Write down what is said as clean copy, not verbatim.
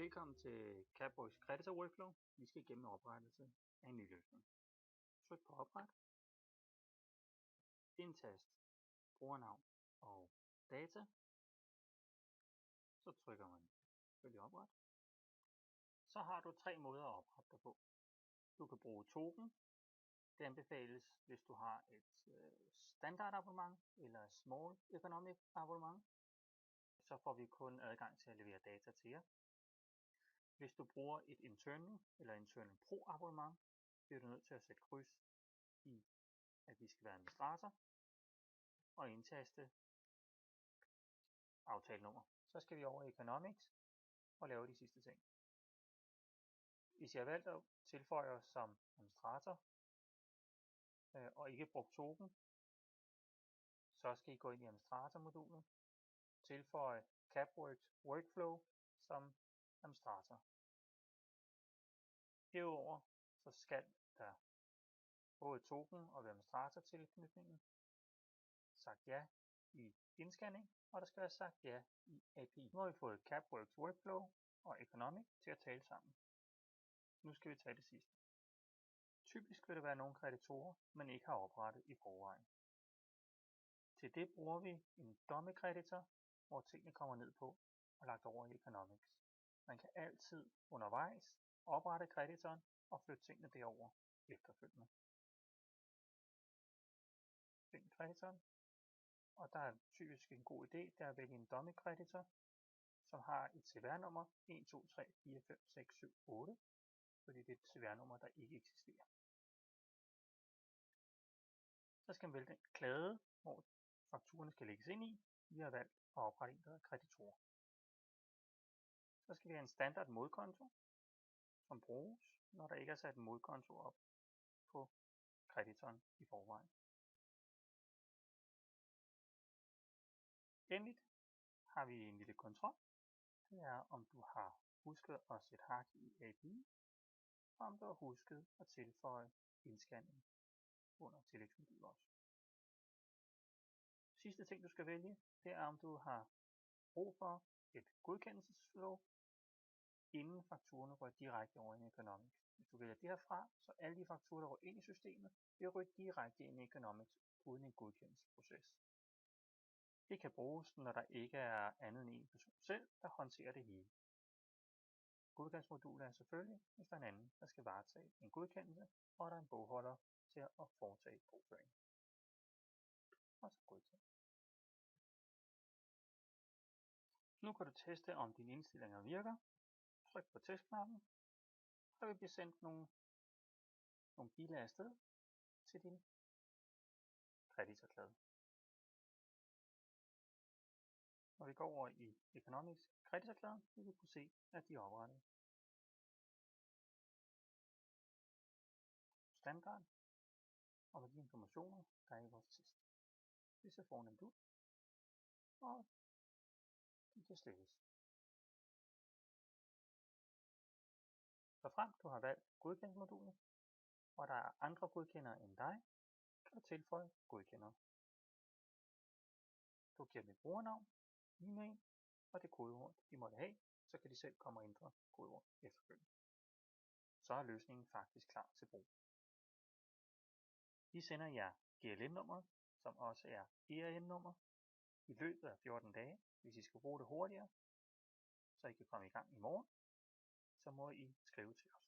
Velkommen til CapWorks Creditor Workflow. Vi skal igennem oprettelse af en ny løsning. Tryk på opret. Indtast brugernavn og data. Så trykker man selvfølgelig opret. Så har du tre måder at oprette dig på. Du kan bruge token. Det anbefales, hvis du har et standardabonnement eller small economic abonnement. Så får vi kun adgang til at levere data til jer. Hvis du bruger et internal eller internal pro abonnement, bliver du nødt til at sætte kryds i, at vi skal være administrator og indtaste aftalenummer. Så skal vi over i economics og lave de sidste ting. Hvis I har valgt at tilføje os som administrator og ikke brugt token, så skal I gå ind i administrator-modulet, tilføje CapWorks Workflow som administrator. Herudover så skal der både token og administrator tilknytningen sagt ja i indscanning, og der skal være sagt ja i API. Nu har vi fået CapWorks Workflow og Economic til at tale sammen. Nu skal vi tage det sidste. Typisk vil der være nogle kreditorer, man ikke har oprettet i forvejen. Til det bruger vi en dummy kreditor, hvor tingene kommer ned på og lagt over i Economics. Man kan altid undervejs oprette kreditoren og flytte tingene derover efterfølgende. Find kreditoren. Og der er typisk en god idé, der er at vælge en dummy kreditor, som har et CVR-nummer 1, 2, 3, 4, 5, 6, 7, 8, fordi det er et CVR-nummer, der ikke eksisterer. Så skal man vælge den klade, hvor fakturerne skal lægges ind i. Vi har valgt at oprette en, der hedder kreditorer. Så skal vi have en standard modkonto, som bruges, når der ikke er sat en modkonto op på kreditoren i forvejen. Endeligt har vi en lille kontrol. Det er, om du har husket at sætte hak i API, og om du har husket at tilføje indscanning under tillægsmodul også. Sidste ting du skal vælge, det er om du har brug for et godkendelsesflow, inden fakturerne rører direkte over i Economics. Hvis du vælger det herfra, så alle de fakturer, der rører ind i systemet, vil ryge direkte ind i Economics uden en godkendelsesproces. Det kan bruges, når der ikke er andet end en person selv, der håndterer det hele. Godkendelsesmodulet er selvfølgelig, hvis der er en anden, der skal varetage en godkendelse, og der er en bogholder til at foretage bogføring. Og så godkend. Nu kan du teste, om dine indstillinger virker. Tryk på testknappen, og der vil blive sendt nogle bilag afsted til din kreditorklade. Når vi går over i Economics kreditorkladen, vil vi kunne se, at de er oprettet. Standard og med de informationer, der er i vores test. Det ser fornemt ud, og de kan slettes. Såfremt du har valgt godkendelsesmodulet, og der er andre godkendere end dig, kan du tilføje godkendere. Du giver dem et brugernavn, e-mail og det kodeord, de måtte have, så kan de selv komme og ændre kodeord efterfølgende. Så er løsningen faktisk klar til brug. Vi sender jer GLN-nummeret, som også er ERN-nummer, i løbet af 14 dage. Hvis I skal bruge det hurtigere, så I kan komme i gang i morgen, så må I skrive til os.